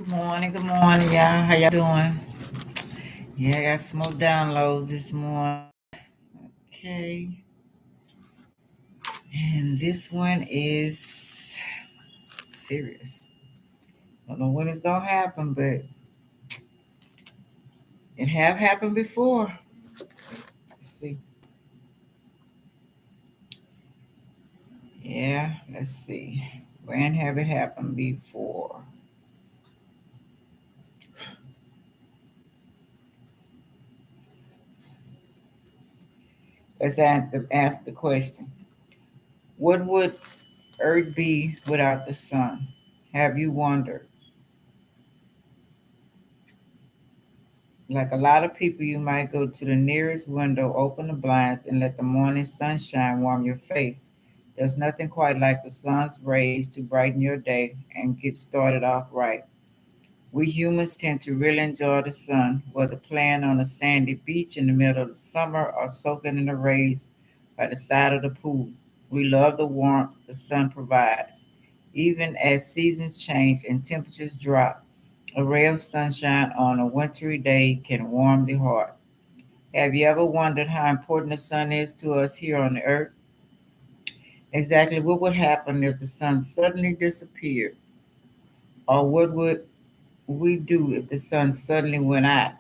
Good morning, y'all. How y'all doing? Yeah, I got some more downloads this morning. Okay, and this one is serious. Don't know when it's gonna happen, but it have happened before. Let's see. Yeah, let's see. When have it happened before? Let's ask the question. What would Earth be without the sun? Have you wondered? Like a lot of people, you might go to the nearest window, open the blinds, and let the morning sunshine warm your face. There's nothing quite like the sun's rays to brighten your day and get started off right. We humans tend to really enjoy the sun, whether playing on a sandy beach in the middle of the summer or soaking in the rays by the side of the pool. We love the warmth the sun provides. Even as seasons change and temperatures drop, a ray of sunshine on a wintry day can warm the heart. Have you ever wondered how important the sun is to us here on the earth? Exactly what would happen if the sun suddenly disappeared? Or what would we do if the sun suddenly went out?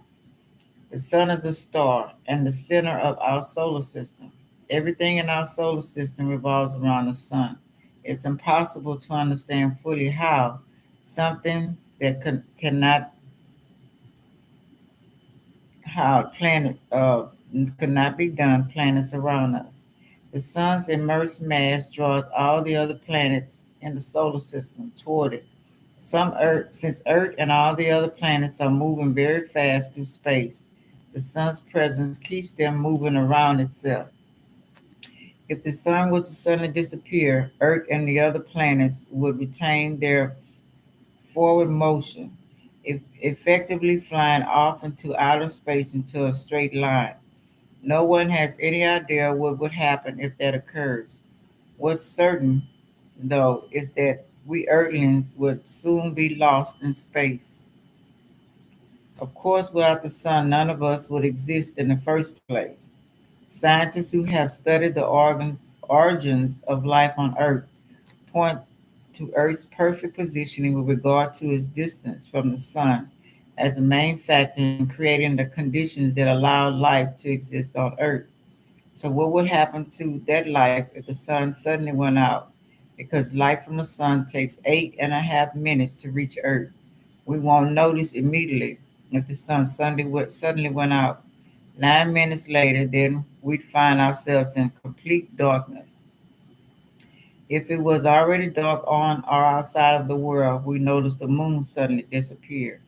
The sun is a star and the center of our solar system. Everything in our solar system revolves around the sun. It's impossible to understand fully how something that cannot how planet could not be done planets around us. The sun's immersed mass draws all the other planets in the solar system toward it. Since Earth and all the other planets are moving very fast through space, the sun's presence keeps them moving around itself. If the sun were to suddenly disappear, Earth and the other planets would retain their forward motion, effectively flying off into outer space into a straight line. No one has any idea what would happen if that occurs. What's certain, though, is that we Earthlings would soon be lost in space. Of course, without the sun, none of us would exist in the first place. Scientists who have studied the origins of life on Earth point to Earth's perfect positioning with regard to its distance from the sun as a main factor in creating the conditions that allow life to exist on Earth. So, what would happen to that life if the sun suddenly went out? Because light from the sun takes 8.5 minutes to reach Earth. We won't notice immediately if the sun suddenly went out. 9 minutes later, then we'd find ourselves in complete darkness. If it was already dark on or outside of the world, we notice the moon suddenly disappear.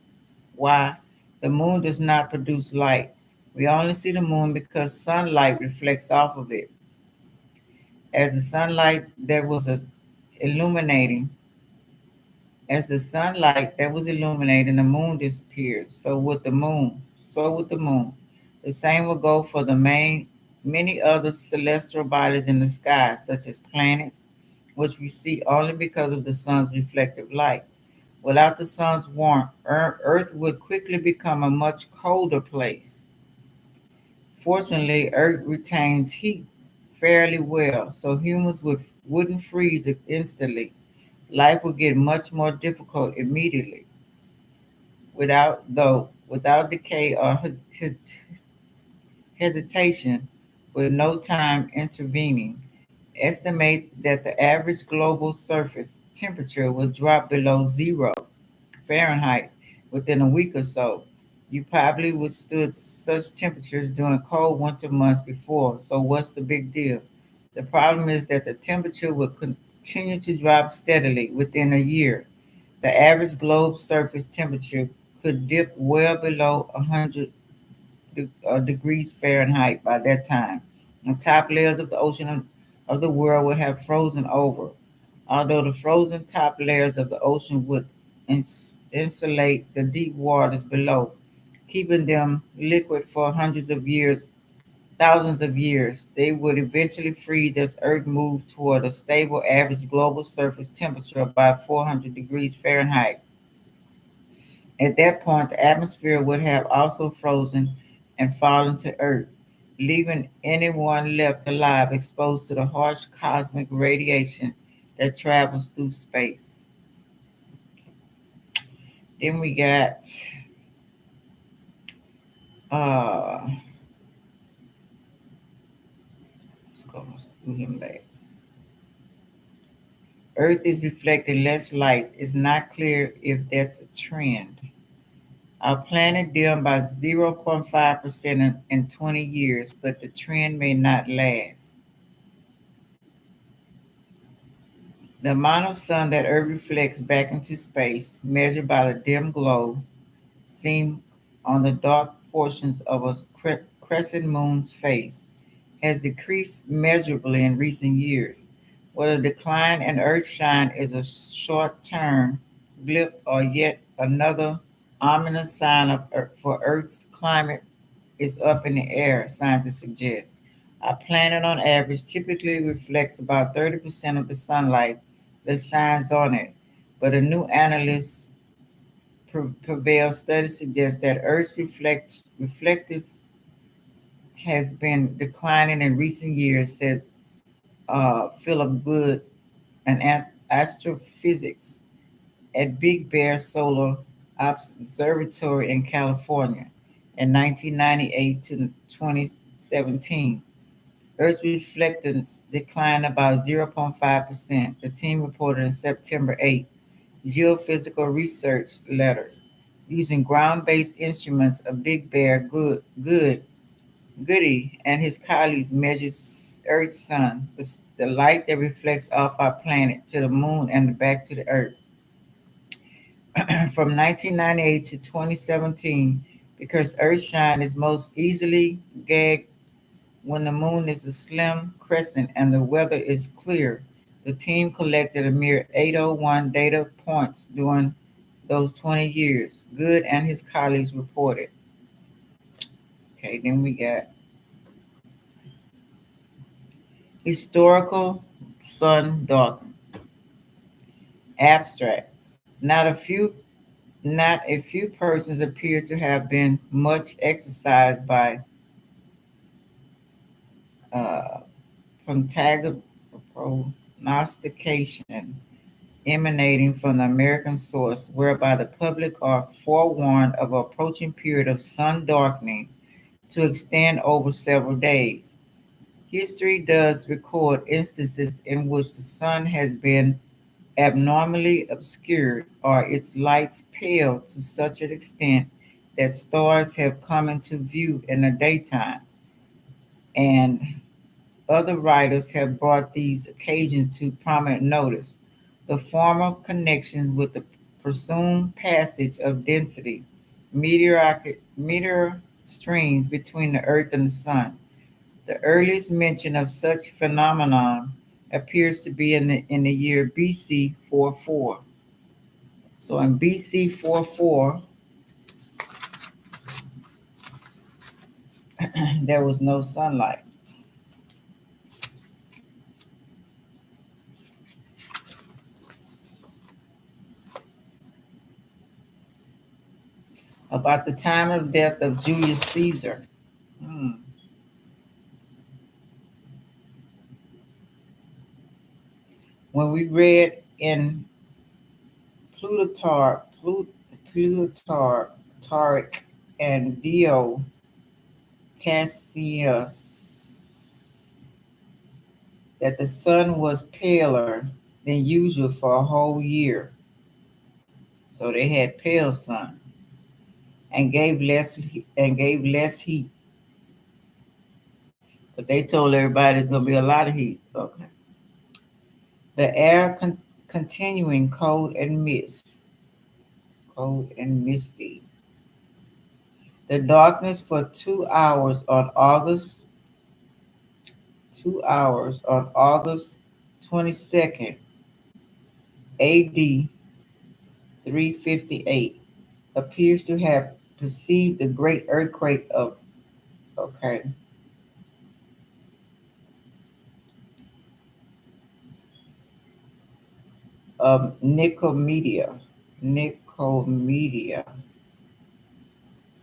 Why? The moon does not produce light. We only see the moon because sunlight reflects off of it. As the sunlight that was illuminating, as the sunlight that was illuminating, the moon disappeared. So would the moon. The same will go for the many other celestial bodies in the sky, such as planets, which we see only because of the sun's reflective light. Without the sun's warmth, Earth would quickly become a much colder place. Fortunately, Earth retains heat fairly well, so wouldn't freeze instantly. Life would get much more difficult immediately, without decay or hesitation, with no time intervening. Estimate that the average global surface temperature will drop below 0 Fahrenheit within a week or so. You probably withstood such temperatures during cold winter months before, so what's the big deal? The problem is that the temperature will continue to drop steadily within a year. The average globe surface temperature could dip well below 100 degrees Fahrenheit by that time. The top layers of the ocean of the world would have frozen over, although the frozen top layers of the ocean would insulate the deep waters below, keeping them liquid for hundreds of years, thousands of years. They would eventually freeze as Earth moved toward a stable average global surface temperature of about 400 degrees Fahrenheit. At that point, the atmosphere would have also frozen and fallen to Earth, leaving anyone left alive exposed to the harsh cosmic radiation that travels through space. Then we got uh let's go through him last. Earth is reflecting less light. It's not clear if that's a trend. Our planet dimmed by 0.5% in 20 years, but the trend may not last. The amount of sun that Earth reflects back into space, measured by the dim glow seen on the dark portions of a crescent moon's face, has decreased measurably in recent years. Whether the decline in Earth shine is a short term blip or yet another ominous sign for Earth's climate is up in the air, scientists suggest. Our planet, on average, typically reflects about 30% of the sunlight that shines on it, but a new analysis prevail study suggests that Earth's reflective has been declining in recent years, says Philip Good, an astrophysics at Big Bear Solar Observatory in California in 1998 to 2017. Earth's reflectance declined about 0.5%, the team reported on September 8. Geophysical research letters using ground-based instruments of Big Bear Goody and his colleagues measured Earth's sun, the light that reflects off our planet to the moon and back to the Earth. From 1998 to 2017, because Earthshine is most easily gauged when the moon is a slim crescent and the weather is clear. The team collected a mere 801 data points during those 20 years. Good and his colleagues reported. Okay, then we got historical sun darkening. Abstract. Not a few not a few persons appear to have been much exercised by uh, prognostication emanating from the American source, whereby the public are forewarned of an approaching period of sun darkening to extend over several days. History does record instances in which the sun has been abnormally obscured or its lights pale to such an extent that stars have come into view in the daytime, and other writers have brought these occasions to prominent notice. The former connections with the presumed passage of density meteor streams between the Earth and the Sun. The earliest mention of such phenomenon appears to be in the year BC 44. So in BC 44, there was no sunlight. About the time of death of Julius Caesar. Hmm. When we read in Plutarch and Dio Cassius that the sun was paler than usual for a whole year. So they had pale sun and gave less heat. But they told everybody there's gonna be a lot of heat. Okay. The air continuing cold and misty. The darkness for 2 hours on August 22nd, AD 358, appears to have preceded the great earthquake okay, of Nicomedia. Media.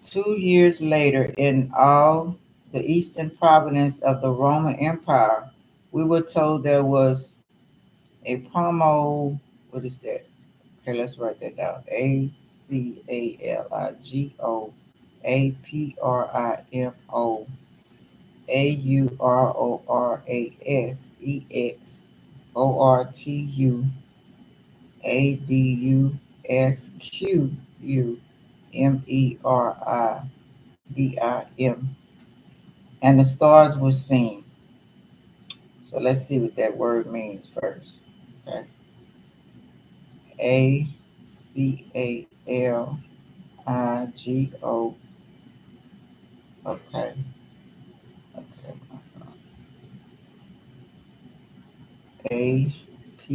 2 years later, in all the eastern province of the Roman Empire, we were told there was a promo. What is that? Okay, let's write that down. ACALAGORASSEXORTUMERIDIM. And the stars were seen. So let's see what that word means first. Okay. ACALIGO. Okay. Okay. SLASHORTUMERIDIM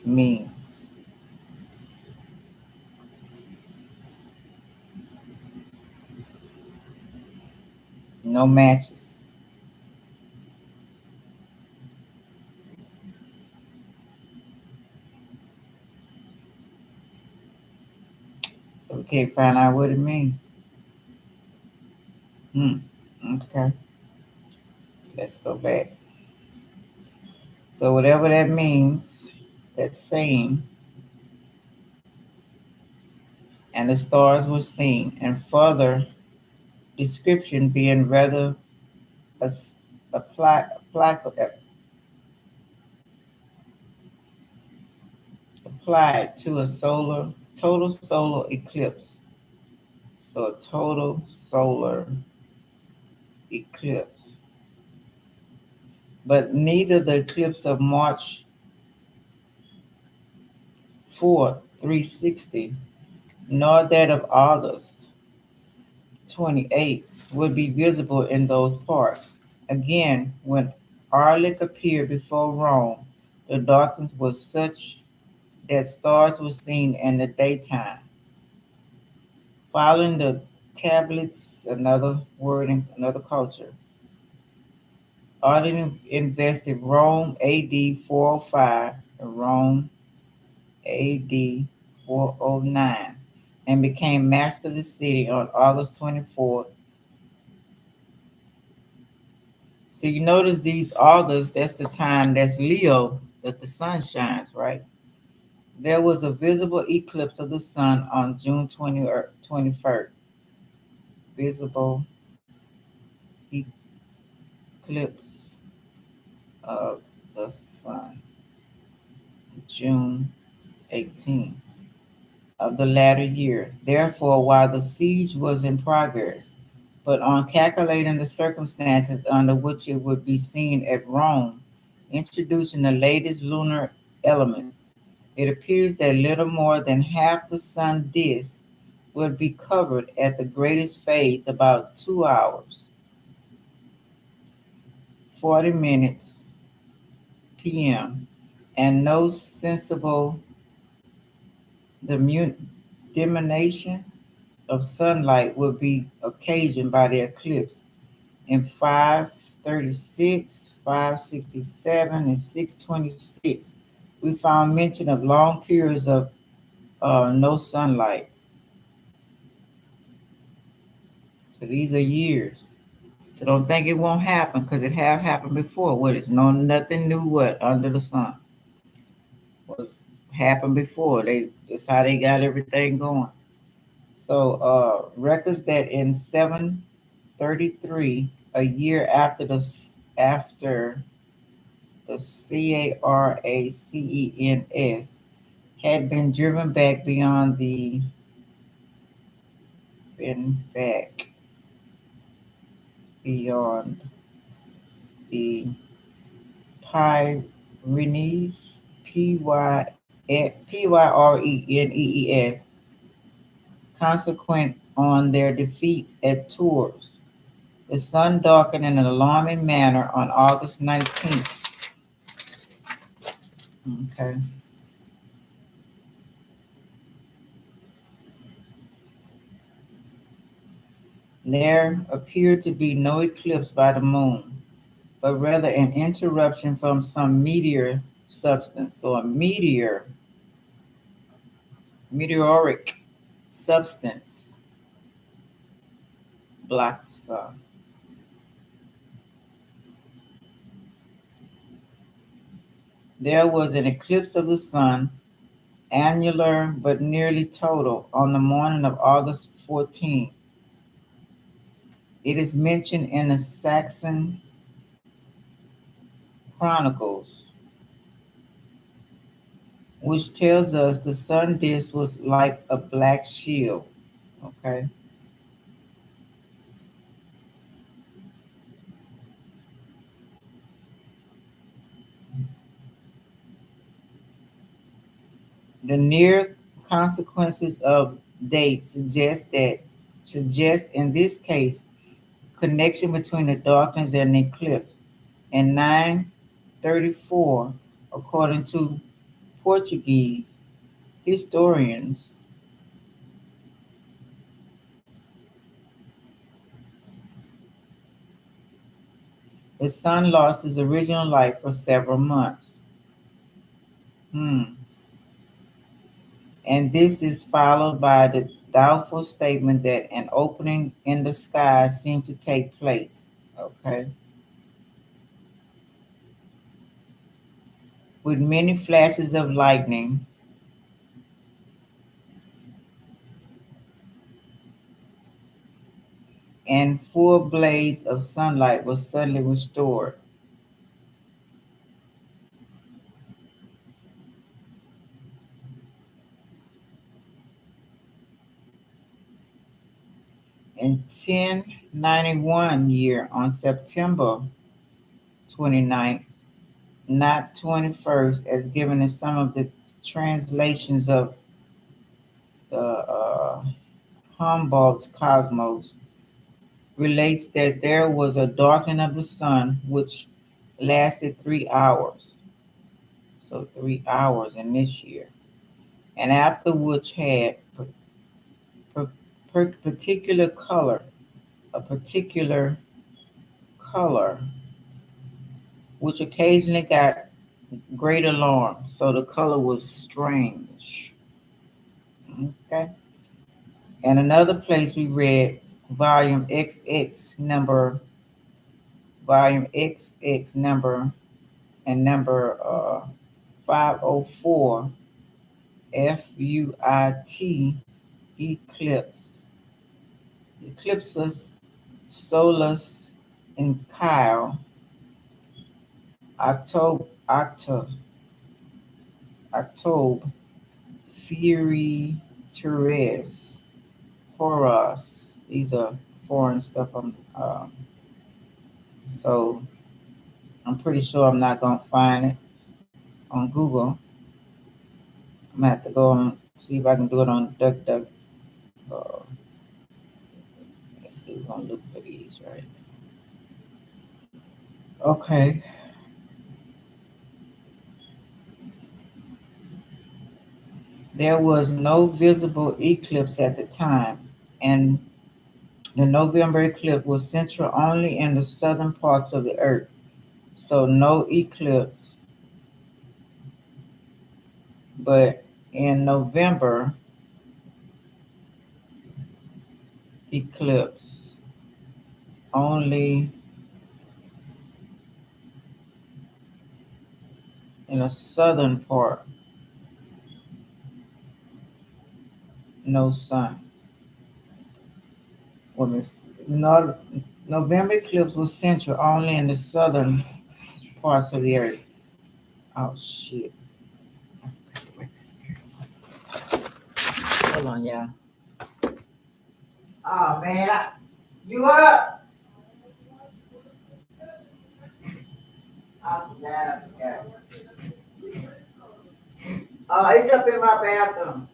means no matches. So we can't find out what it means. Okay, let's go back. So whatever that means, that's saying, and the stars were seen, and further description being rather apply, applied to a total solar eclipse. So a total solar eclipse. But neither the eclipse of March 4th, 360, nor that of August 28th would be visible in those parts. Again, when Arlick appeared before Rome, the darkness was such that stars were seen in the daytime. Following the tablets, another word in another culture. Arlick invested Rome AD 405 and Rome AD 409 and became master of the city on August 24th. So you notice these August, that's the time, that's Leo, that the sun shines, right? There was a visible eclipse of the sun on June 21st. Visible eclipse of the sun, June 18th of the latter year. Therefore, while the siege was in progress, but on calculating the circumstances under which it would be seen at Rome, introducing the latest lunar elements, it appears that little more than half the sun disk would be covered at the greatest phase, about 2 hours, 40 minutes p.m., and no sensible diminution of sunlight would be occasioned by the eclipse. In 536, 567, and 626, we found mention of long periods of no sunlight. So these are years. So don't think it won't happen, because it have happened before. What is no nothing new what under the sun was happened before. That's how they got everything going. So records that in 733, a year after the CARACENS had been driven back beyond the been back beyond the Pyrenees, Pyrenees, consequent on their defeat at Tours. The sun darkened in an alarming manner on August 19th. Okay. There appeared to be no eclipse by the moon, but rather an interruption from some meteor substance. So a meteoric substance blocked the sun. There was an eclipse of the sun, annular but nearly total, on the morning of August 14th. It is mentioned in the Saxon Chronicles, which tells us the sun disk was like a black shield. Okay. The near consequences of date suggest in this case connection between the darkness and the eclipse. In 934, according to Portuguese historians, the sun lost its original light for several months. Hmm. And this is followed by the doubtful statement that an opening in the sky seemed to take place. Okay. With many flashes of lightning and full blaze of sunlight was suddenly restored. In 1091 year on September 29th, not 21st, as given in some of the translations of the Humboldt's Cosmos, relates that there was a darkening of the sun which lasted 3 hours. So 3 hours in this year. And after which had per, particular color, a particular color, which occasionally got great alarm. So the color was strange. Okay. And another place we read volume XX number, volume XX number, and number 504 FUIT eclipse. Eclipsus solus in Kyle, October, Fury Teres, Horos. These are foreign stuff. So I'm pretty sure I'm not gonna find it on Google. I'm gonna have to go and see if I can do it on DuckDuck. Uh, let's see, we're gonna look for these, right? Okay. There was no visible eclipse at the time, and the November eclipse was central only in the southern parts of the Earth. So no eclipse, but in November eclipse only in the southern part, no sun. Well, November eclipse was central only in the southern parts of the Earth. Oh shit! I forgot to write this down. Hold on, y'all. Oh man, you up? I forgot. It's up in my bathroom.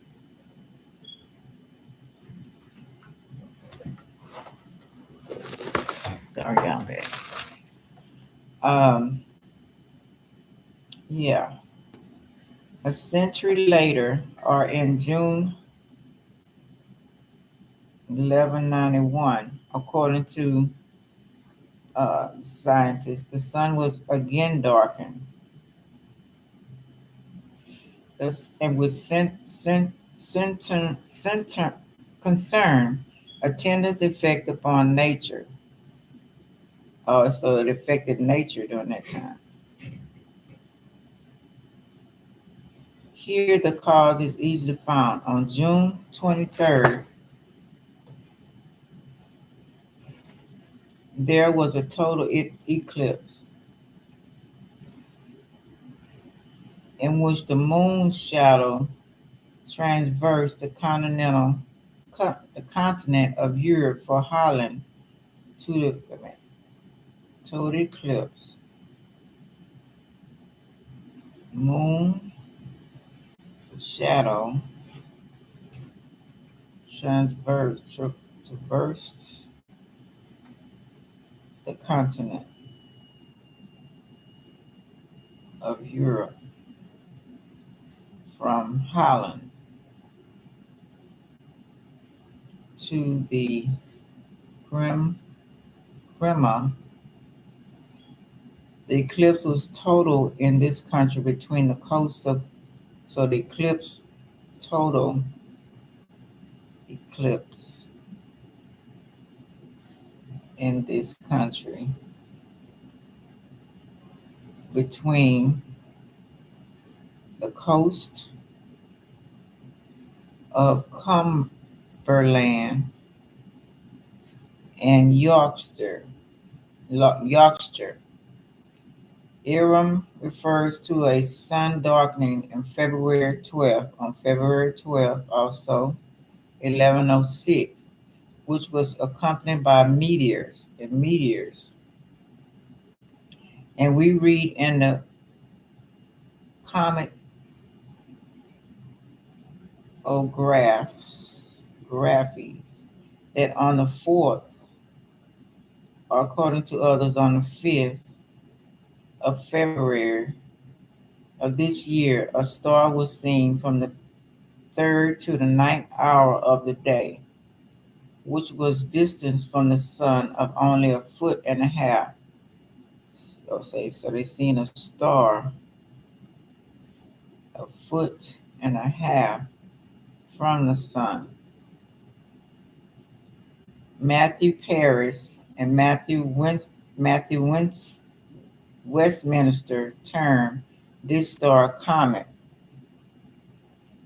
Sorry, I'm back. Um, yeah. A century later, or in June 1191, according to scientists, the sun was again darkened. And with concern, attendance effect upon nature. So it affected nature during that time. Here, the cause is easily found. On June 23rd, there was a total eclipse in which the moon's shadow traversed the continent of Europe for Holland to the total eclipse. Moon shadow traversed the continent of Europe from Holland to the Grim, Grima. The eclipse was total in this country between the coasts of, so the total eclipse in this country between the coast of Cumberland and Yorkshire. Iram refers to a sun darkening on February 12th also, 1106, which was accompanied by meteors. And we read in the comet graphies that on the 4th, or according to others on the 5th of February of this year, a star was seen from the 3rd to the ninth hour of the day, which was distance from the sun of only a foot and a half. So they seen a star a foot and a half from the sun. Matthew Paris and Matthew Westminster term this star comet,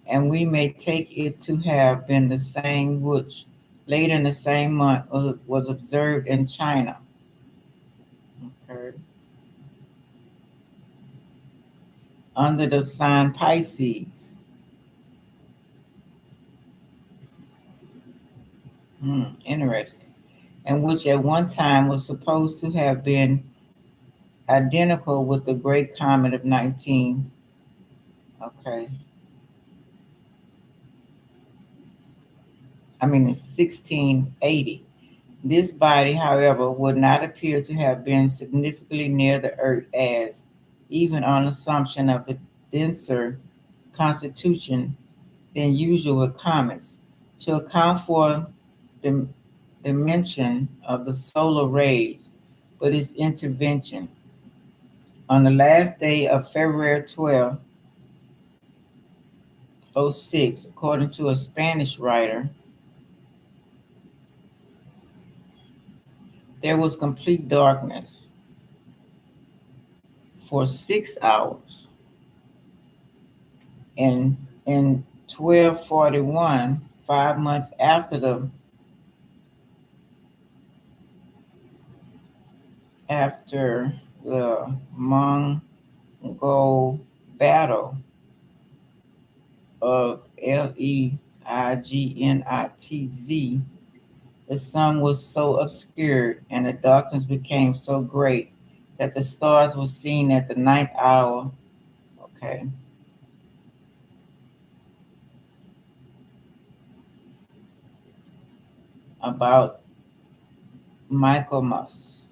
and we may take it to have been the same which later in the same month was observed in China. Okay. Under the sign Pisces. Interesting. And which at one time was supposed to have been identical with the Great Comet of 19. Okay. In 1680. This body, however, would not appear to have been significantly near the Earth as, even on assumption of the denser constitution than usual with comets, to account for the dimension of the solar rays, but its intervention. On the last day of February 12, 06, according to a Spanish writer, there was complete darkness for 6 hours. And in 1241, 5 months after the Mongol battle of Leignitz, the sun was so obscured and the darkness became so great that the stars were seen at the ninth hour. Okay, about Michaelmas.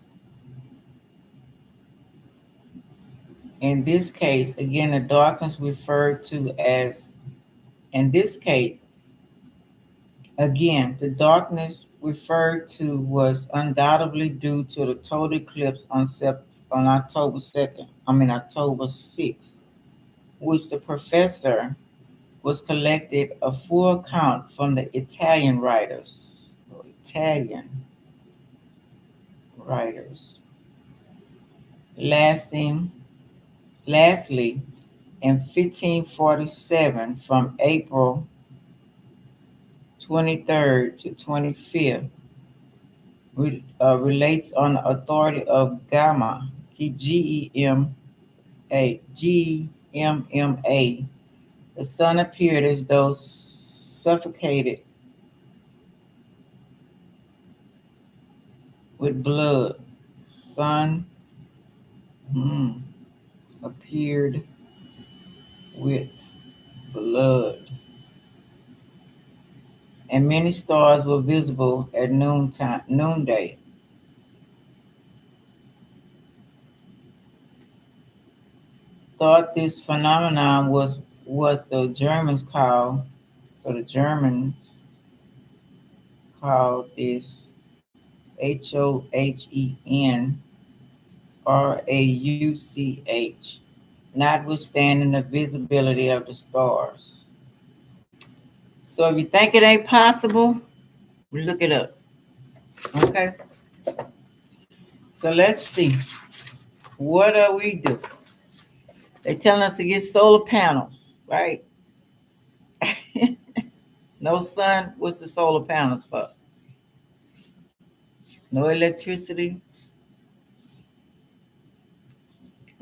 In this case, again, the darkness referred to as, in this case, again, the darkness referred to was undoubtedly due to the total eclipse on October 2nd, October 6th, which the professor was collected a full account from the Italian writers, lasting, lastly, in 1547 from April 23rd to 25th, relates on the authority of Gamma, G-E-M-A. The sun appeared as though suffocated with blood. Sun appeared with blood, and many stars were visible at noonday. Thought this phenomenon was what the Germans call, so the Germans called this Hohenrauch, notwithstanding the visibility of the stars. So if you think it ain't possible, look it up. Okay. So let's see. What do we do? They telling us to get solar panels, right? No sun. What's the solar panels for? No electricity.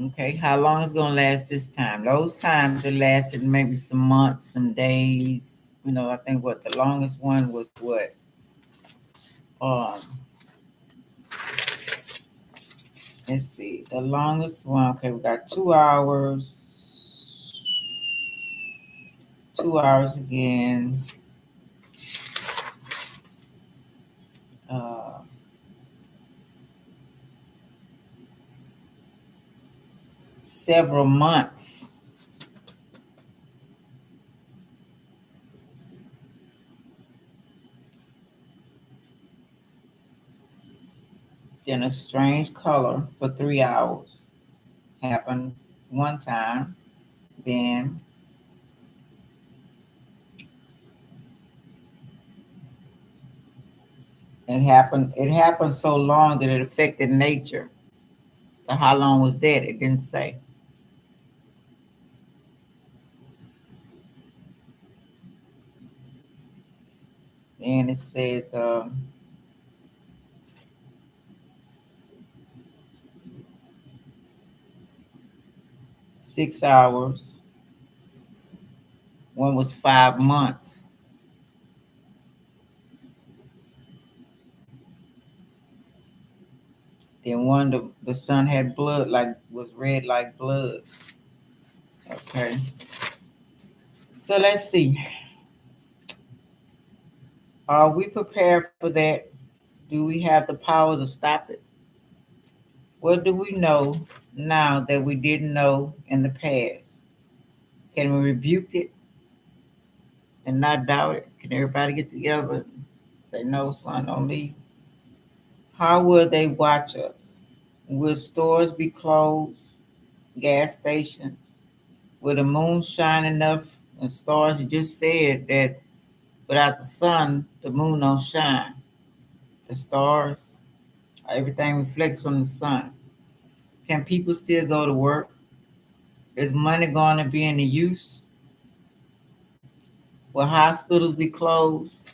Okay. How long is gonna last this time? Those times it lasted maybe some months, some days. I think what the longest one was what? Um, let's see. The longest one. Okay, we got 2 hours. 2 hours again. Uh, several months. Then a strange color for 3 hours happened one time. Then it happened so long that it affected nature. So how long was that? It didn't say. And it says 6 hours. One was 5 months. Then one the sun had blood, like was red like blood. Okay. So let's see. Are we prepared for that? Do we have the power to stop it? What do we know now that we didn't know in the past? Can we rebuke it and not doubt it? Can everybody get together and say, no, son, don't leave? How will they watch us? Will stores be closed? Gas stations? Will the moon shine enough and stars? You just said that without the sun, the moon don't shine. The stars, everything reflects from the sun. Can people still go to work? Is money going to be in the use? Will hospitals be closed?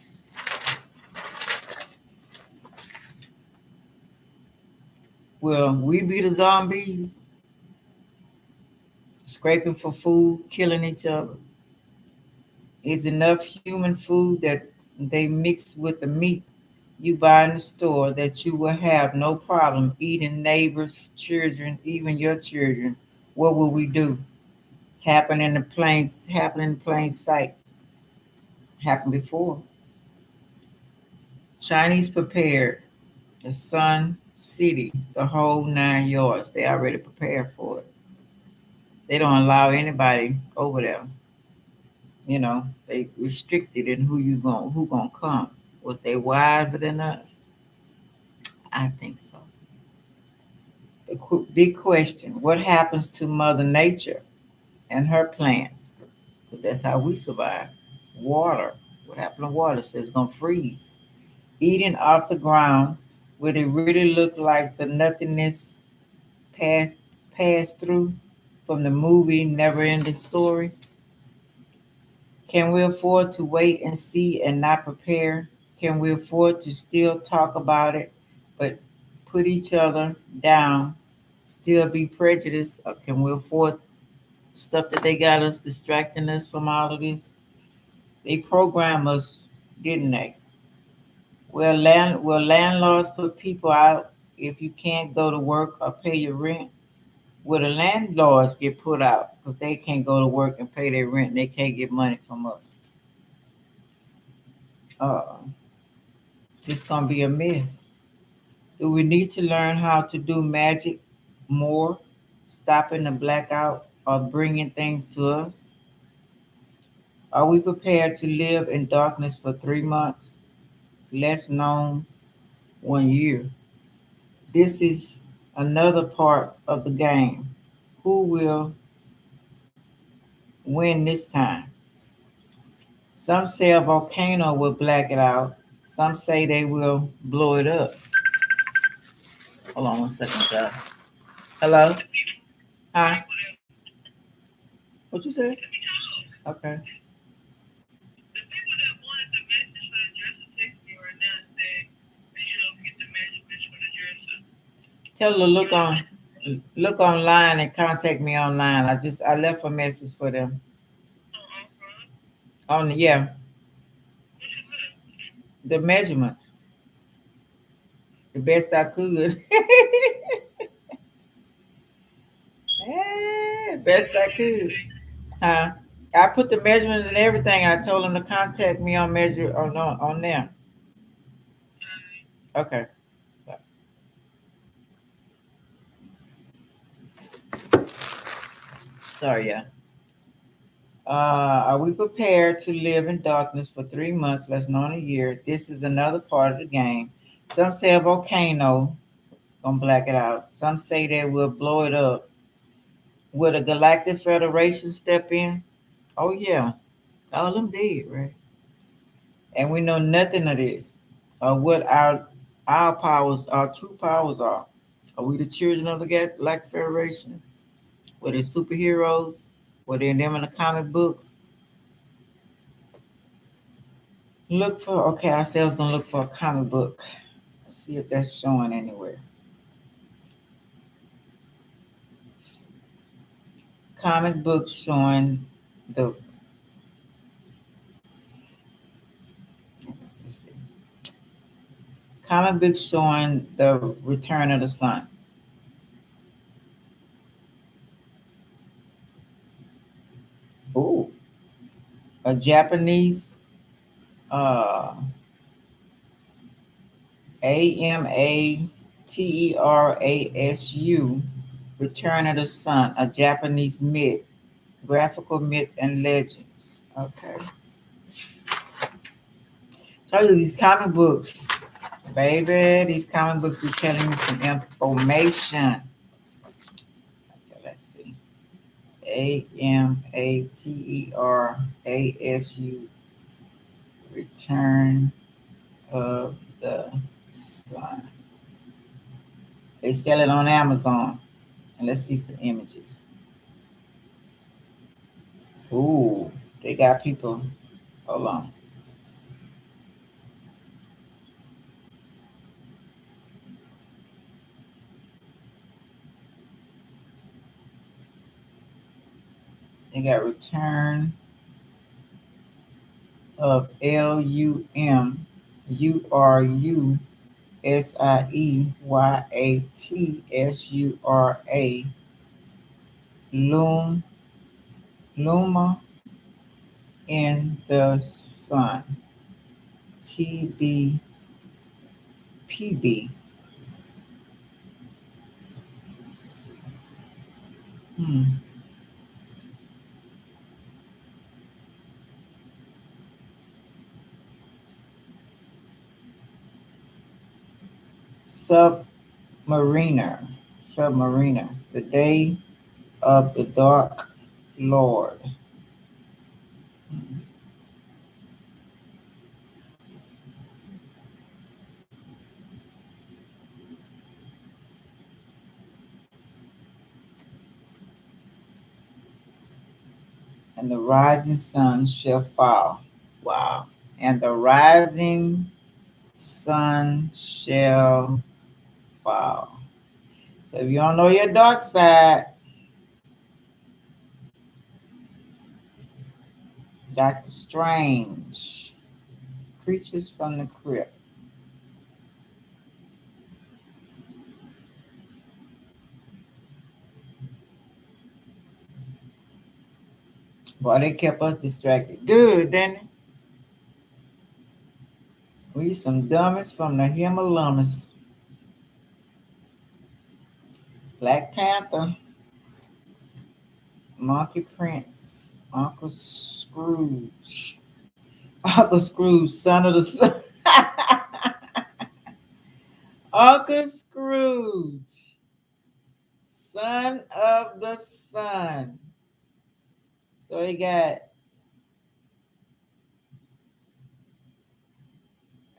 Will we be the zombies? Scraping for food, killing each other? Is enough human food that they mix with the meat you buy in the store that you will have no problem eating neighbors, children, even your children, what will we do? Happen in plain sight. Happened before. Chinese prepared the Sun City, the whole 9 yards. They already prepared for it. They don't allow anybody over there. They restricted in who gonna come. Was they wiser than us? I think so. The big question: what happens to Mother Nature and her plants? 'Cause that's how we survive. Water. What happened to water? Says it's gonna freeze. Eating off the ground. Would it really look like the nothingness passed passed through from the movie Never Ending Story? Can we afford to wait and see and not prepare? Can we afford to still talk about it, but put each other down, still be prejudiced? Or can we afford stuff that they got us distracting us from all of this? They program us, didn't they? Will landlords put people out if you can't go to work or pay your rent? Will the landlords get put out because they can't go to work and pay their rent and they can't get money from us? Uh, it's gonna be a mess. Do we need to learn how to do magic more, stopping the blackout or bringing things to us? Are we prepared to live in darkness for 3 months, less known 1 year? This is another part of the game. Who will win this time? Some say a volcano will black it out. Some say they will blow it up. Hold on 1 second, y'all. Hello? Hi? What you said? Okay. Tell her to look online and contact me online. I left a message for them. Yeah, the measurements, the best I could. Best I could. Huh? I put the measurements and everything. I told them to contact me on measure on there. Okay. Sorry, yeah. Are we prepared to live in darkness for 3 months, less than a year? This is another part of the game. Some say a volcano gonna black it out. Some say they will blow it up. Will the Galactic Federation step in? Oh yeah, all them dead, right? And we know nothing of this, or what our powers, our true powers are. Are we the children of the Galactic Federation? Were they superheroes? Were they them in the comic books? Look for okay. I said I was gonna look for a comic book. Let's see if that's showing anywhere. Comic book showing the. Let's see. Comic book showing the return of the sun. Ooh, a Japanese uh, AMATERASU, Return of the Sun, a Japanese myth, graphical myth and legends. Okay. Tell you these comic books, baby. These comic books be telling me some information. Okay, let's see. AMATERASU, Return of the Sun. They sell it on Amazon. And let's see some images. Ooh, they got people. Hold on. They got Return of LUM. Lum, Luma in the sun. TBPB. Hmm. Submariner. Submariner. The day of the dark Lord. Hmm. And the rising sun shall fall. Wow. And the rising sun shall fall. So if you don't know your dark side, Dr. Strange, Creatures from the Crypt. Boy, they kept us distracted. Good, didn't it? We some dummies from the Himalayas. Black Panther, Monkey Prince, Uncle Scrooge. Uncle Scrooge, son of the sun. Uncle Scrooge, son of the sun. So he got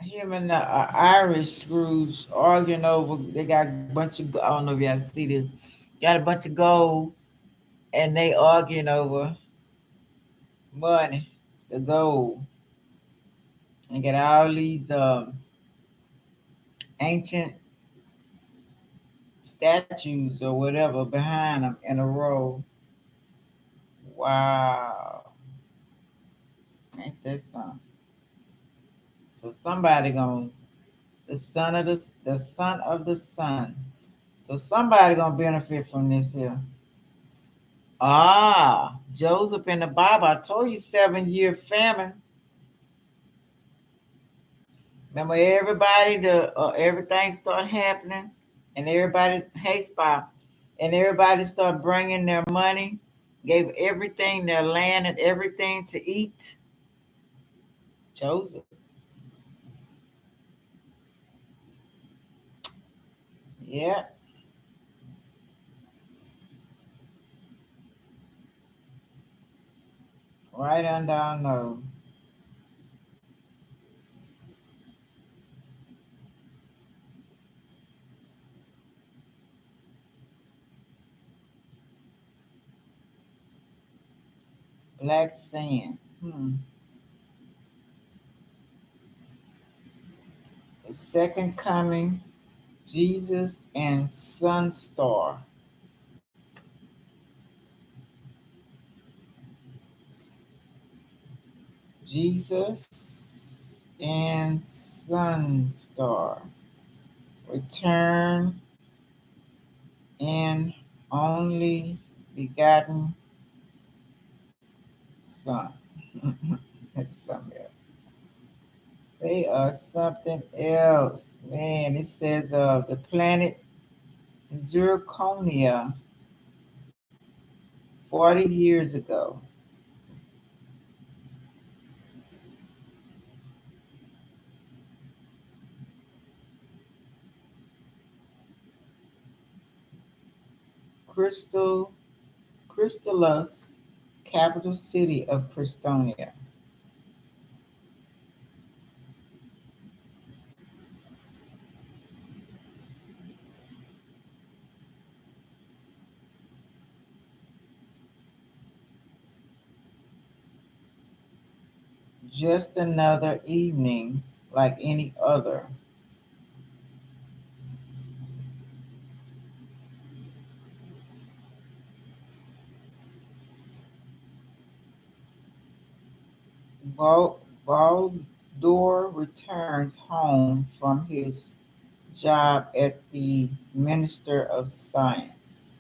him and the Irish Scrooge arguing over. They got a bunch of. I don't know if y'all can see this. Got a bunch of gold, and they arguing over money, the gold, and got all these ancient statues or whatever behind them in a row. Wow, ain't that something? So somebody gonna the son of the sun. So somebody gonna benefit from this here. Ah, Joseph in the Bible. I told you 7 year famine. Remember everybody the everything started happening, and everybody hey spot, and everybody started bringing their money, gave everything their land and everything to eat. Joseph, yeah, right under our nose. Black sands. The second coming, Jesus and Sunstar. Jesus and Sunstar. Return and only begotten Son. That's something else. They are something else. Man, it says the planet Zirconia 40 years ago. Crystal Crystallus, capital city of Prestonia. Just another evening like any other. Bald Dorr returns home from his job at the Minister of Science.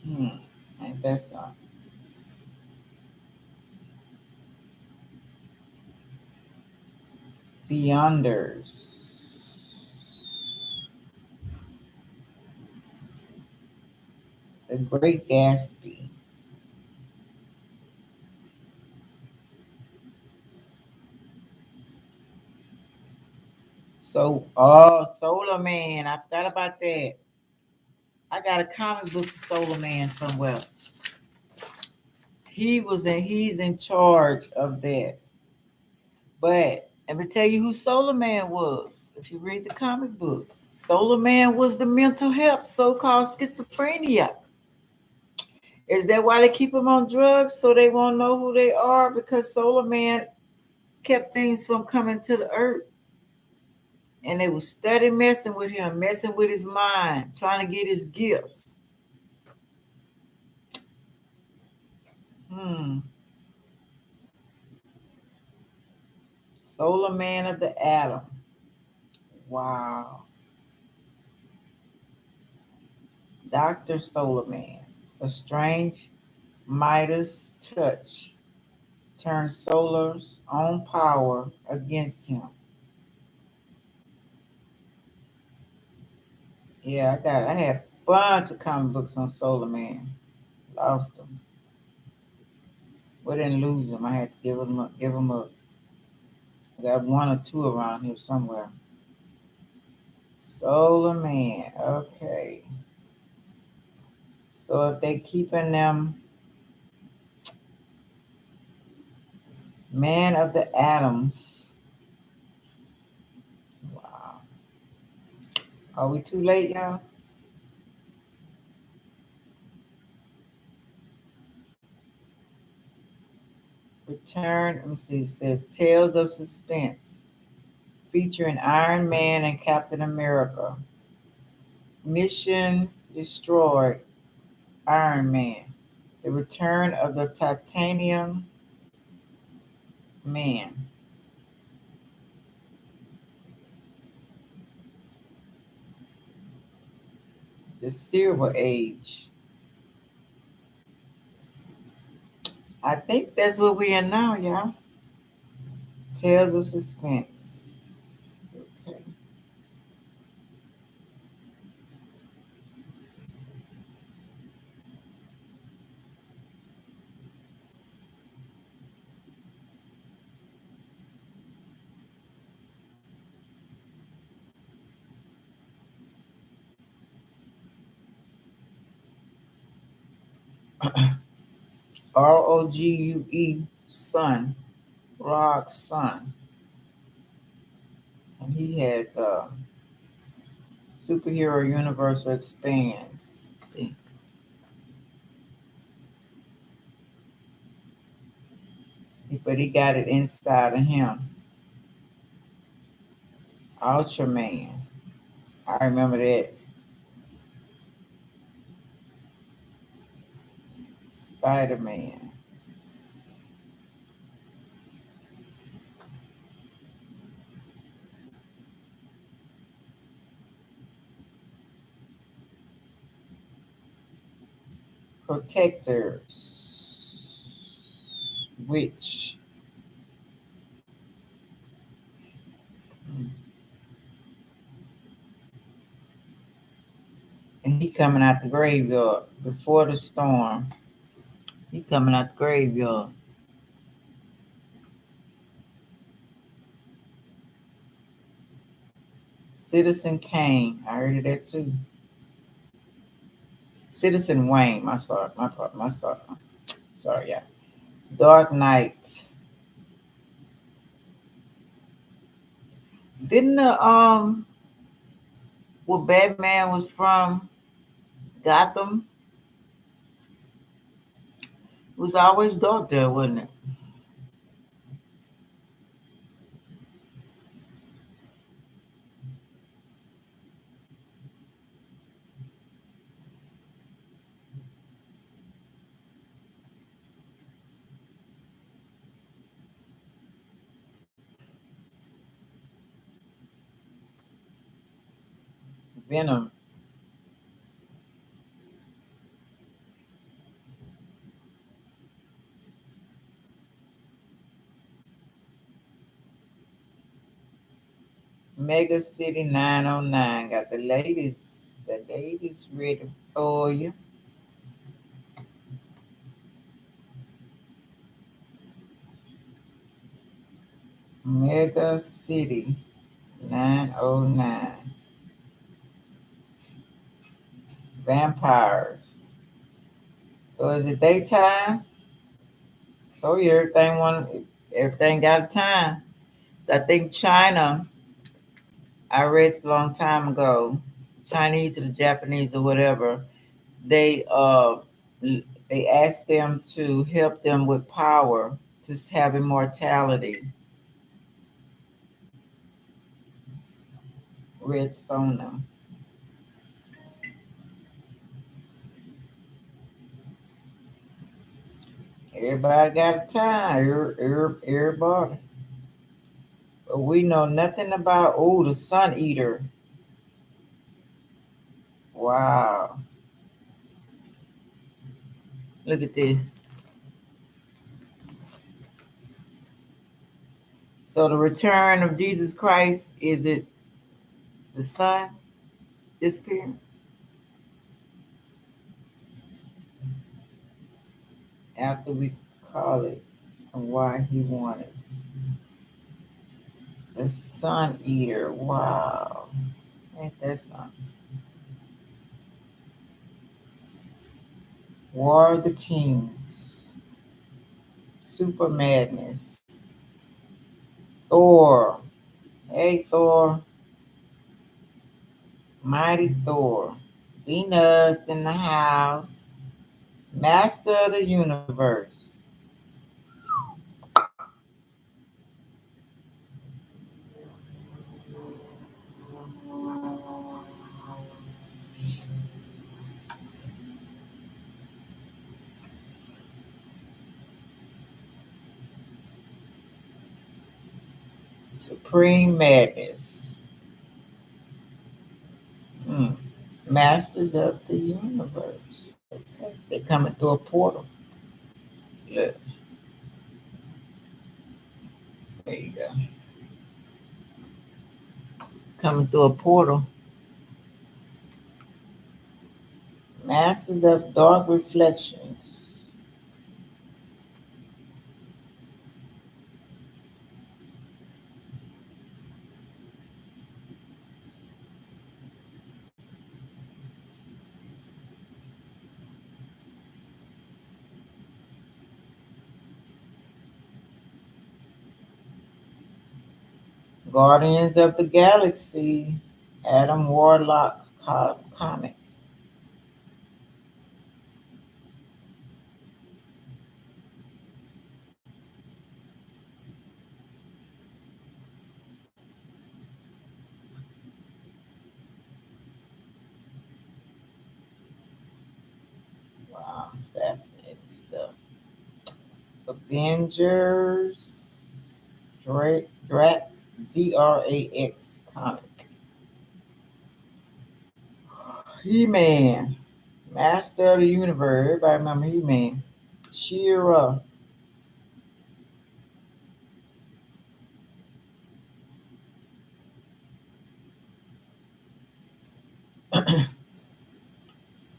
Hmm. And that's Beyonders. The Great Gatsby. So, oh, Solar Man. I forgot about that. I got a comic book of Solar Man somewhere. He's in charge of that. But let me tell you who Solar Man was. If you read the comic books, Solar Man was the mental health, so-called schizophrenia. Is that why they keep him on drugs so they won't know who they are? Because Solar Man kept things from coming to the earth, and they was steady messing with him, messing with his mind, trying to get his gifts. Hmm. Solar Man of the Atom. Wow. Dr. Solar Man. A strange Midas touch turns Solar's own power against him. Yeah, I had a bunch of comic books on Solar Man. Lost them. Well, didn't lose them. I had to give them up. Give them up. I got one or two around here somewhere. Solar Man. Okay. So if they keeping them Man of the Atom. Wow. Are we too late, y'all? Return. Let me see. It says Tales of Suspense, featuring Iron Man and Captain America. Mission destroyed. Iron Man. The return of the Titanium Man. The Silver Age. I think that's what we are now, y'all. Tales of Suspense. Okay. Rogue, son. Rock's son. And he has superhero universe expands. Let's see. But he got it inside of him. Ultraman. I remember that. Spider Man. Protectors. Witch. And he coming out the graveyard before the storm. He coming out the graveyard. Citizen Kane. I heard of that too. Citizen Wayne. Sorry, yeah. Dark Knight. Didn't the where Batman was from Gotham? It was always dark there, wasn't it? Venom. Mega City 909. Got the ladies ready for you. Mega City 909. Vampires. So is it daytime? Told you everything got a time. So I think China, I read a long time ago, Chinese or the Japanese or whatever, they they asked them to help them with power to have immortality. Red Sona. Everybody got a time. Everybody. But we know nothing about the Sun Eater. Wow. Look at this. So the return of Jesus Christ, is it the sun disappearing? After we call it and why he wanted. The Sun Eater. Wow. Ain't that something? War of the Kings. Super Madness. Thor. Hey Thor. Mighty Thor. Venus in the house. Master of the universe. Supreme Madness. Mm. Masters of the universe. Okay. They're coming through a portal. Look, there you go. Coming through a portal. Masters of dark reflections. Guardians of the Galaxy. Adam Warlock comics. Wow, fascinating stuff. Avengers. Drax. Drax comic. He-Man. Master of the Universe. Everybody remember He-Man. She-Ra.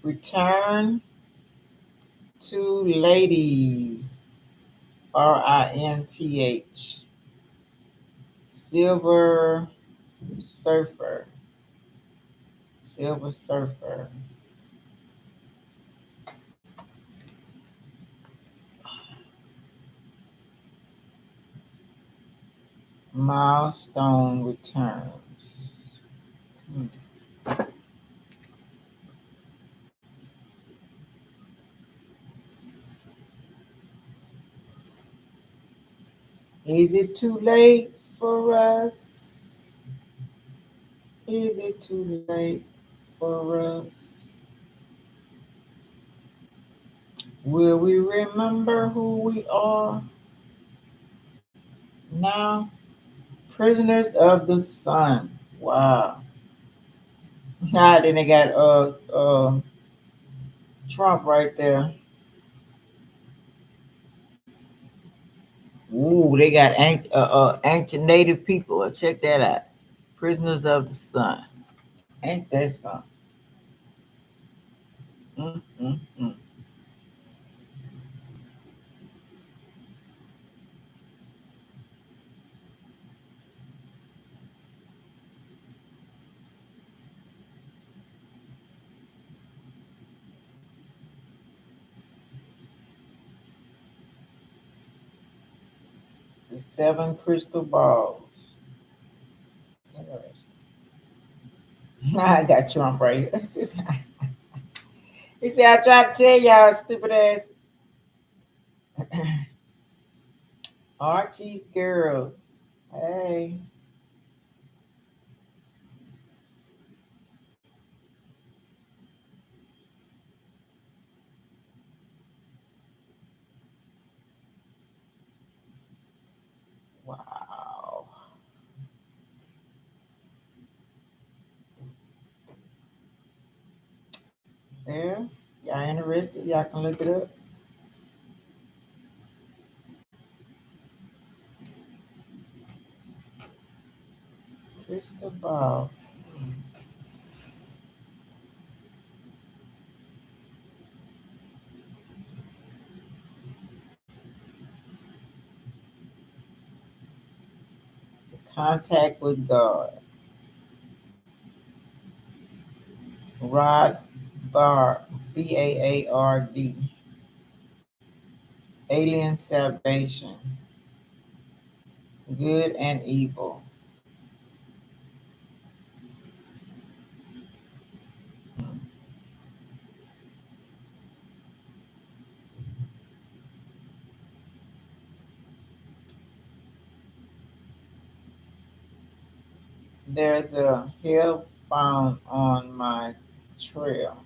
Return to Lady. Rinth. Silver Surfer. Silver Surfer. Milestone returns. Hmm. Is it too late for us? Is it too late for us? Will we remember who we are now? Prisoners of the Sun. Wow. Nah, then they got Trump right there. Ooh, they got ancient native people. Check that out. Prisoners of the Sun. Ain't that something? Mm. The seven crystal balls. Interesting. I got Trump right here. He said, I tried to tell y'all, stupid ass. Archie's girls. Hey. Wow. There. Y'all interested? Y'all can look it up. Crystal ball. Contact with God. Rod Bar. Baard. Alien salvation. Good and evil. There's a hill found on my trail.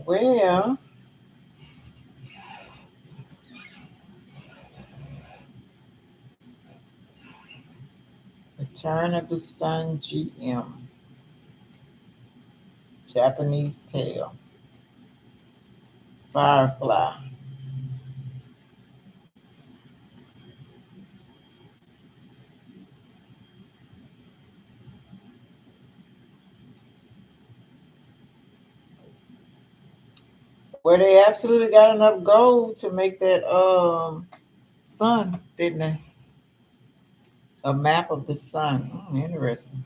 Well, Return of the Sun GM. Japanese tale. Firefly. Where they absolutely got enough gold to make that sun, didn't they? A map of the sun. Interesting.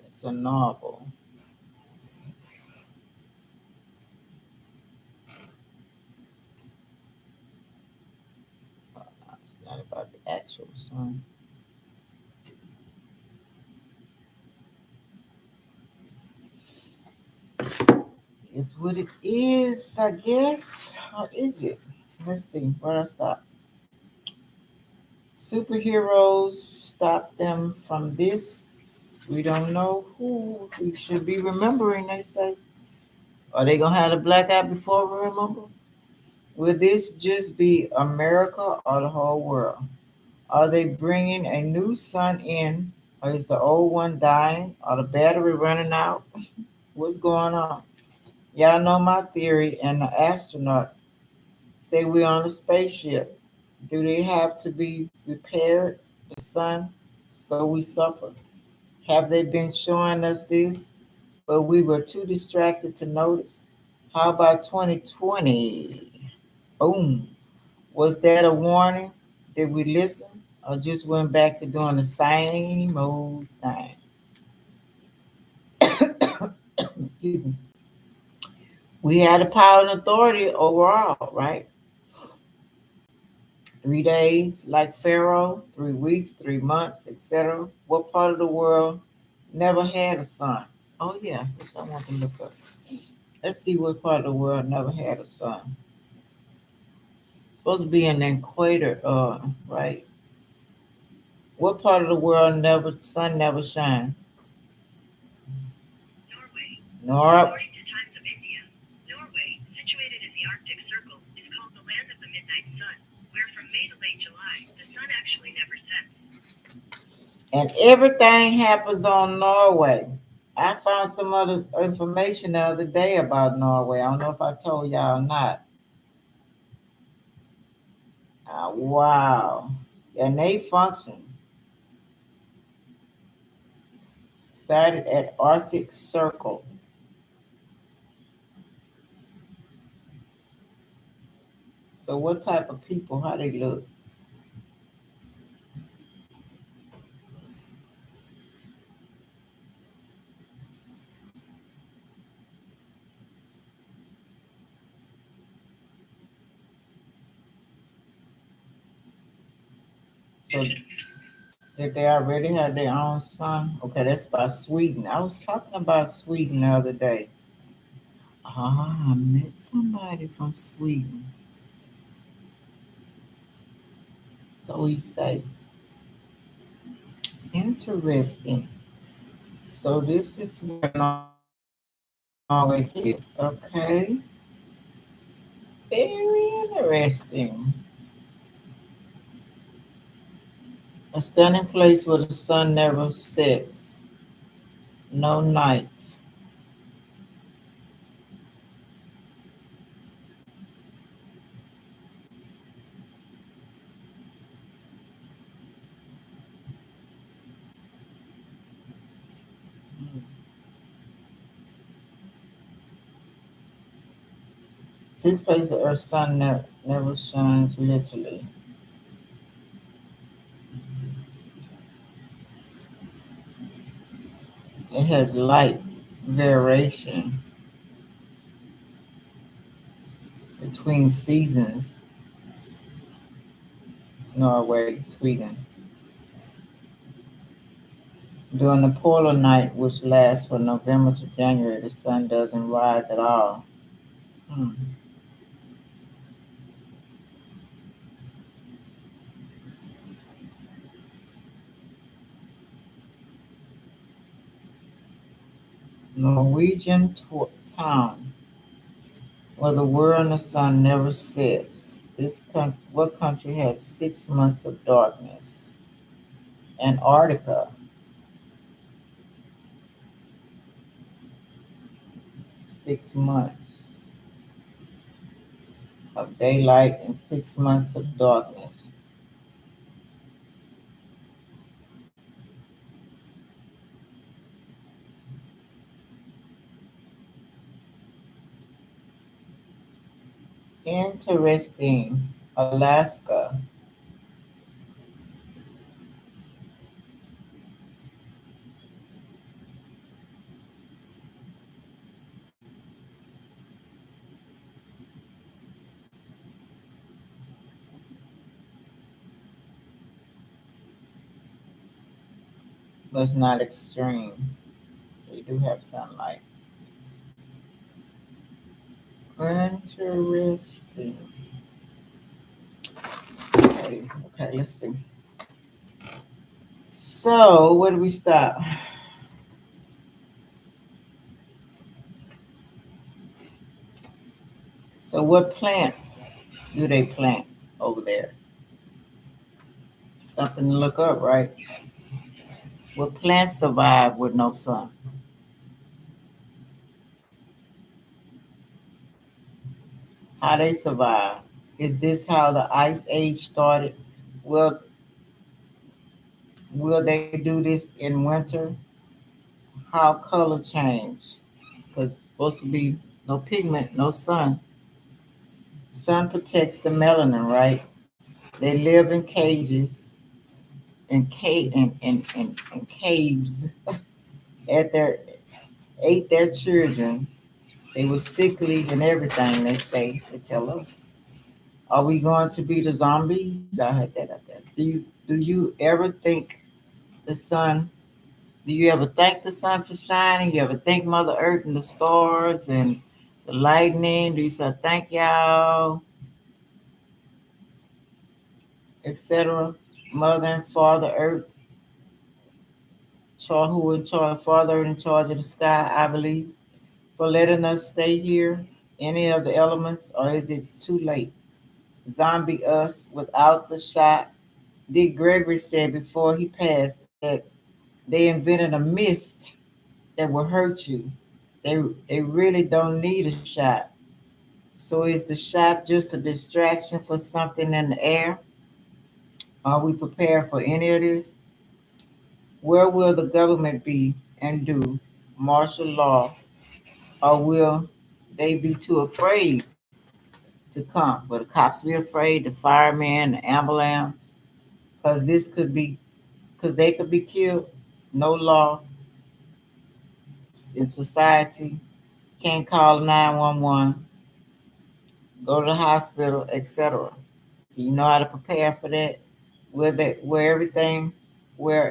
It's a novel. It's not about the actual sun. It's what it is, I guess. How is it? Let's see. Where I stop? Superheroes stop them from this. We don't know who. We should be remembering, they say. Are they going to have a blackout before we remember? Will this just be America or the whole world? Are they bringing a new sun in? Or is the old one dying? Or the battery running out? What's going on? Y'all know my theory, and the astronauts say we're on a spaceship. Do they have to be repaired, the sun, so we suffer? Have they been showing us this, but we were too distracted to notice? How about 2020? Boom. Was that a warning? Did we listen or just went back to doing the same old thing? Excuse me. We had the power and authority overall, right? 3 days like Pharaoh, 3 weeks, 3 months, etc. What part of the world never had a sun? Oh yeah, this I want to look up. Let's see what part of the world never had a sun. It's supposed to be in the equator, right? What part of the world never sun never shine? Norway. Nor According to Times of India, Norway, situated in the Arctic Circle, is called the land of the midnight sun, where from May to late July, the sun actually never sets. and everything happens on Norway. I found some other information the other day about Norway. I don't know if I told y'all or not. Wow. And they function sited at Arctic Circle. So what type of people? How they look? So did they already have their own sun? Okay, that's by Sweden. I was talking about Sweden the other day. Ah, I met somebody from Sweden. So he say, interesting. So this is where Norway is. Okay, very interesting. A stunning place where the sun never sets, no night. This place the earth sun never shines literally. It has light variation between seasons, Norway, Sweden. During the polar night, which lasts from November to January, the sun doesn't rise at all. Hmm. Norwegian town where the world and the sun never sets. What country has 6 months of darkness? Antarctica, 6 months of daylight and 6 months of darkness. Interesting. Alaska. But it's not extreme. We do have sunlight. Interesting. Okay, okay, let's see. So, where do we stop? So, what plants do they plant over there? Something to look up, right? What plants survive with no sun? How they survive? Is this how the ice age started? Will will they do this in winter? How color change? Because supposed to be no pigment, no sun. Sun protects the melanin, right? They live in cages and caves at their ate their children. They were sickly and everything. They tell us. Are we going to be the zombies? I heard that out there. Do you ever think the sun? Do you ever thank the sun for shining? You ever thank Mother Earth and the stars and the lightning? Do you say thank y'all, etc.? Mother and Father Earth, who in charge, Father in charge of the sky, I believe, for letting us stay here. Any of the elements, or is it too late? Zombie us without the shot. Dick Gregory said before he passed that they invented a mist that will hurt you. They they really don't need a shot. So is the shot just a distraction for something in the air? Are we prepared for any of this? Where will the government be and do martial law, or will they be too afraid to come? Will the cops be afraid, the firemen, the ambulance? Because this could be, because they could be killed. No law in society, can't call 911, go to the hospital, etc. Do you know how to prepare for that? Where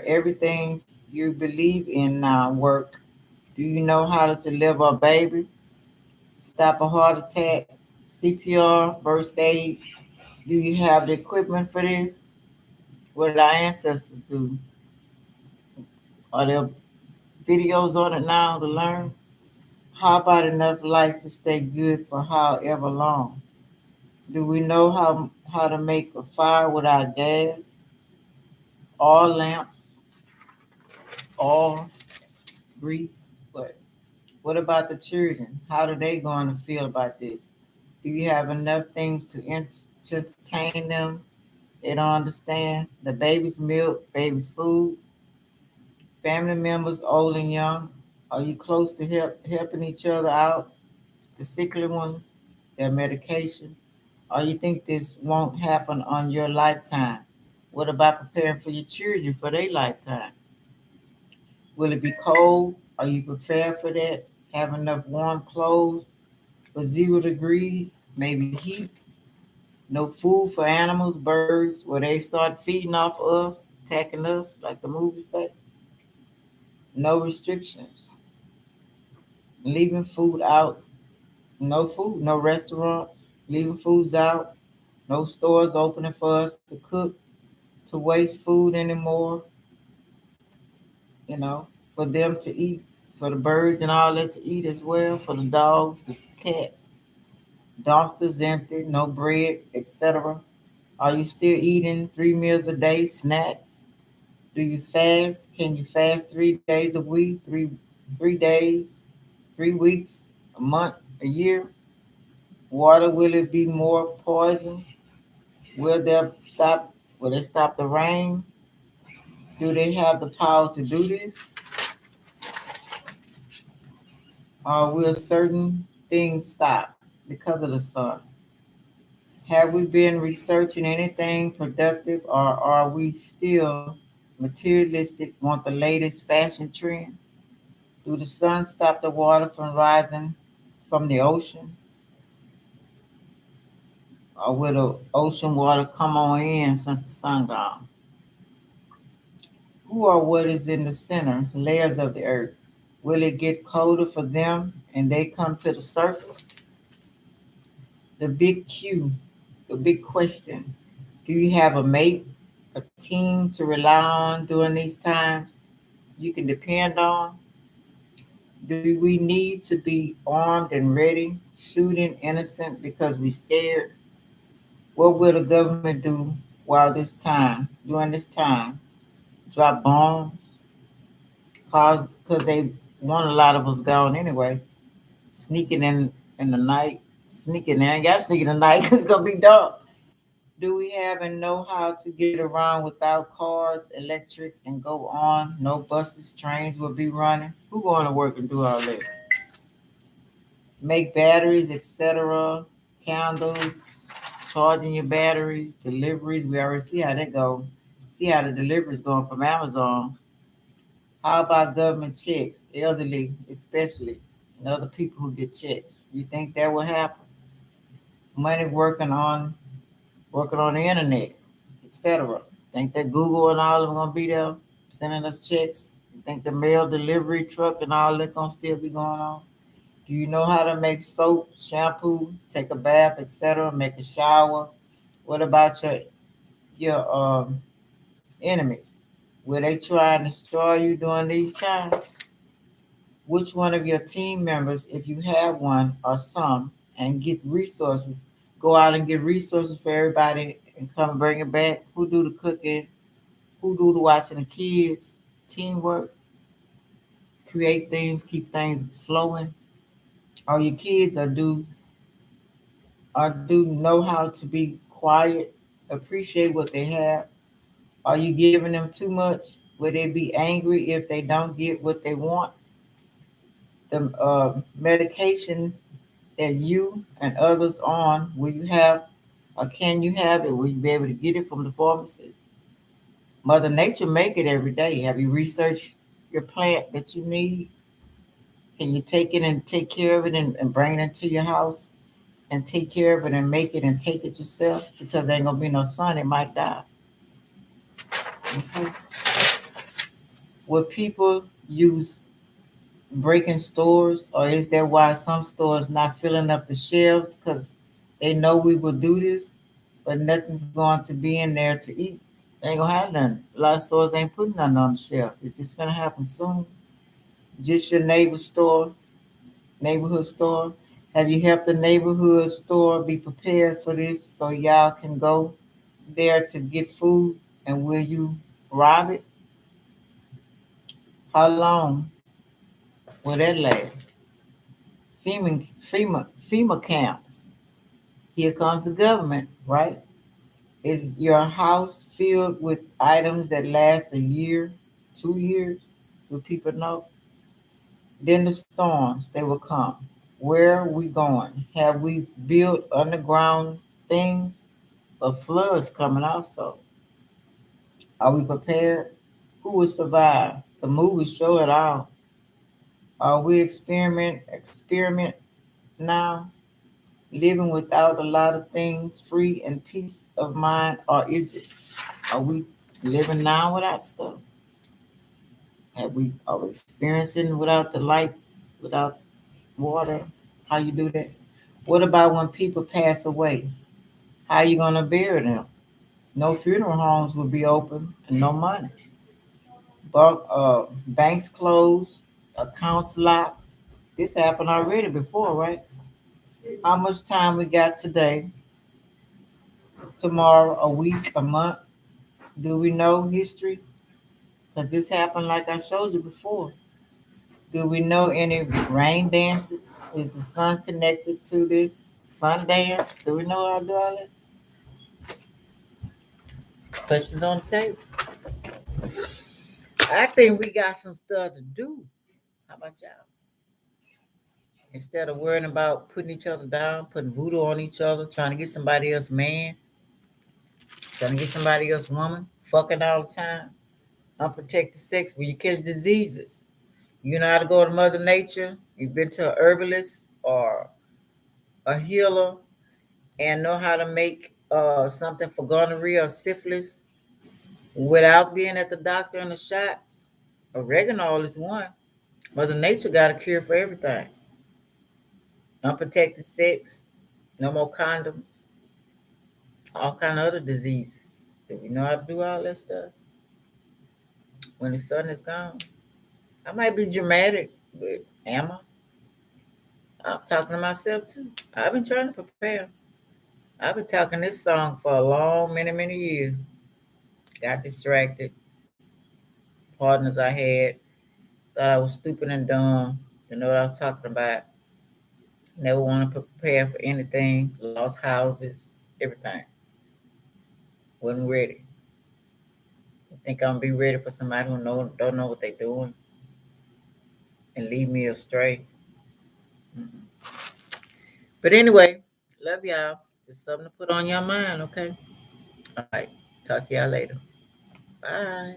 everything you believe in now work. Do you know how to deliver a baby, stop a heart attack, CPR, first aid? Do you have the equipment for this? What did our ancestors do? Are there videos on it now to learn? How about enough light to stay good for however long? Do we know how to make a fire without gas, oil lamps, oil, grease? What about the children? How are they going to feel about this? Do you have enough things to entertain them? They don't understand. The baby's milk, baby's food, family members, old and young. Are you close to helping each other out? The sickly ones, their medication. Or you think this won't happen on your lifetime? What about preparing for your children for their lifetime? Will it be cold? Are you prepared for that? Have enough warm clothes for 0 degrees? Maybe heat? No food for animals, birds, where they start feeding off us, attacking us, like the movie said. No restrictions. Leaving food out. No food, no restaurants. Leaving foods out. No stores opening for us to cook, to waste food anymore, you know, for them to eat, for the birds and all that to eat as well, for the dogs, the cats. Dumpsters empty, no bread, etc. Are you still eating 3 meals a day, snacks? Do you fast? Can you fast 3 days a week, 3 days, 3 weeks, a month, a year? Water, will it be more poison? Will they stop? Will they stop the rain? Do they have the power to do this? Or will certain things stop because of the sun? Have we been researching anything productive, or are we still materialistic, want the latest fashion trends? Do the sun stop the water from rising from the ocean? Or will the ocean water come on in since the sun gone? Who or what is in the center, layers of the earth? Will it get colder for them and they come to the surface? The big Q, the big question. Do you have a mate, a team to rely on during these times you can depend on? Do we need to be armed and ready, shooting innocent because we scared? What will the government do during this time? Drop bombs, because they want a lot of us gone anyway. Sneaking in the night, sneaking in. You gotta sneak in the night because it's gonna be dark. Do we have and know how to get around without cars, electric, and go on? No buses, trains will be running. Who going to work and do all that? Make batteries, etc. Candles, charging your batteries, deliveries. We already see how that go. See how the deliveries going from Amazon. How about government checks, elderly especially, and other people who get checks? You think that will happen? Money working on the internet, etc. Think that Google and all of them gonna be there sending us checks? You think the mail delivery truck and all that gonna still be going on? Do you know how to make soap, shampoo, take a bath, etc.? Make a shower. What about your enemies? Will they try and destroy you during these times? Which one of your team members, if you have one or some, and get resources, go out and get resources for everybody and come bring it back? Who do the cooking? Who do the watching the kids? Teamwork, create things, keep things flowing. Are your kids or do know how to be quiet, appreciate what they have? Are you giving them too much? Will they be angry if they don't get what they want? The medication that you and others on, will you have or can you have it? Will you be able to get it from the pharmacist? Mother Nature make it every day. Have you researched your plant that you need? Can you take it and take care of it and bring it into your house and take care of it and make it and take it yourself? Because there ain't gonna be no sun, it might die. Okay. Will people use breaking stores, or is that why some stores not filling up the shelves because they know we will do this, but nothing's going to be in there to eat? They ain't gonna have nothing. A lot of stores ain't putting nothing on the shelf. It's just gonna happen soon. Just your neighborhood store. Have you helped the neighborhood store be prepared for this so y'all can go there to get food? And will you rob it? How long will that last? FEMA camps. Here comes the government, right? Is your house filled with items that last a year, 2 years? Do people know? Then the storms, they will come. Where are we going? Have we built underground things? But floods coming also. Are we prepared? Who will survive? The movies show it all. Are we experiment now? Living without a lot of things, free and peace of mind, or is it? Are we living now without stuff? Are we experiencing without the lights, without water? How you do that? What about when people pass away? How you gonna bury them? No funeral homes will be open and no money. Banks closed, accounts locked. This happened already before, right? How much time we got today, tomorrow, a week, a month? Do we know history? Because this happened like I showed you before. Do we know any rain dances? Is the sun connected to this sun dance? Do we know how to do all that? Questions on the table. I think we got some stuff to do. How about y'all? Instead of worrying about putting each other down, putting voodoo on each other, trying to get somebody else man, trying to get somebody else woman, fucking all the time, unprotected sex where you catch diseases. You know how to go to Mother Nature. You've been to a herbalist or a healer and know how to make something for gonorrhea or syphilis without being at the doctor and the shots. Oregano is one. Mother Nature got a cure for everything. Unprotected sex, no more condoms, all kind of other diseases. Do we know how to do all that stuff when the sun is gone? I might be dramatic, but am I? I'm talking to myself too. I've been trying to prepare. I've been talking this song for a long, many, many years. Got distracted. Partners I had thought I was stupid and dumb. Didn't know what I was talking about. Never want to prepare for anything. Lost houses, everything. Wasn't ready. I think I'm gonna be ready for somebody who don't know what they're doing and lead me astray. Mm-mm. But anyway, love y'all. Just something to put on your mind, okay? All right. Talk to y'all later. Bye.